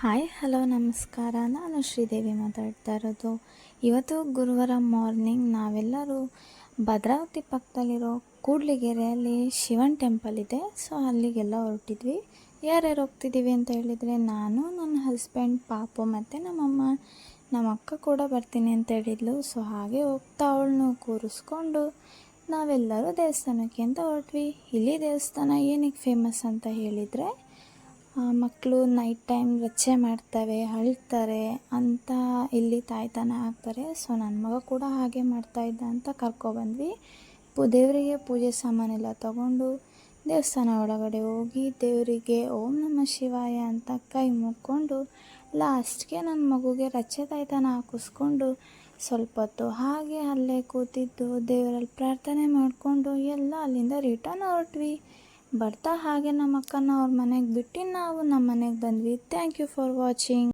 Hi hello ನಮಸ್ಕಾರ. ನಾನು ಶ್ರೀದೇವಿ ಮಾತಾಡ್ತಾ ಇರೋದು. ಇವತ್ತು ಗುರುವಾರ ಮಾರ್ನಿಂಗ್ ನಾವೆಲ್ಲರೂ ಭದ್ರಾವತಿ ಪಕ್ಕದಲ್ಲಿರೋ ಕೂಡ್ಲಿಗೆರೆಯಲ್ಲಿ ಶಿವನ್ ಟೆಂಪಲ್ ಇದೆ. ಸೊ ಅಲ್ಲಿಗೆಲ್ಲ ಹೊರಟಿದ್ವಿ. ಯಾರ್ಯಾರು ಹೋಗ್ತಿದ್ದೀವಿ ಅಂತ ಹೇಳಿದರೆ, ನಾನು, ನನ್ನ ಹಸ್ಬೆಂಡ್, ಪಾಪು ಮತ್ತು ನಮ್ಮಮ್ಮ. ನಮ್ಮ ಅಕ್ಕ ಕೂಡ ಬರ್ತೀನಿ ಅಂತ ಹೇಳಿದ್ಲು. ಸೊ ಹಾಗೆ ಹೋಗ್ತಾ ಅವಳನ್ನು ಕೂರಿಸ್ಕೊಂಡು ನಾವೆಲ್ಲರೂ ದೇವಸ್ಥಾನಕ್ಕೆ ಅಂತ ಹೊರಟ್ವಿ. ಇಲ್ಲಿ ದೇವಸ್ಥಾನ ಏನಕ್ಕೆ ಫೇಮಸ್ ಅಂತ ಹೇಳಿದರೆ, ಮಕ್ಕಳು ನೈಟ್ ಟೈಮ್ ರಚ್ಚೆ ಮಾಡ್ತವೆ, ಅಳ್ತಾರೆ ಅಂತ ಇಲ್ಲಿ ತಾಯ್ತಾನ ಹಾಕ್ತಾರೆ. ಸೊ ನನ್ನ ಮಗ ಕೂಡ ಹಾಗೆ ಮಾಡ್ತಾಯಿದ್ದ ಅಂತ ಕರ್ಕೊಬಂದ್ವಿ. ದೇವರಿಗೆ ಪೂಜೆ ಸಾಮಾನೆಲ್ಲ ತಗೊಂಡು ದೇವಸ್ಥಾನ ಒಳಗಡೆ ಹೋಗಿ ದೇವರಿಗೆ ಓಂ ನಮಃ ಶಿವಾಯ ಅಂತ ಕೈ ಮುಕ್ಕೊಂಡು ಲಾಸ್ಟ್ಗೆ ನನ್ನ ಮಗುಗೆ ರಚ್ಚೆ ತಾಯ್ತಾನ ಹಾಕಿಸ್ಕೊಂಡು ಸ್ವಲ್ಪ ಹೊತ್ತು ಹಾಗೆ ಅಲ್ಲೇ ಕೂತಿದ್ದು ದೇವರಲ್ಲಿ ಪ್ರಾರ್ಥನೆ ಮಾಡಿಕೊಂಡು ಎಲ್ಲ ಅಲ್ಲಿಂದ ರಿಟರ್ನ್ ಹೊರಟ್ವಿ. ಬರ್ತಾ ಹಾಗೆ ನಮ್ಮ ಅಕ್ಕನ ಅವ್ರ ಮನೆಗೆ ಬಿಟ್ಟು ನಾವು ನಮ್ಮ ಮನೆಗೆ ಬಂದ್ವಿ. Thank you for watching.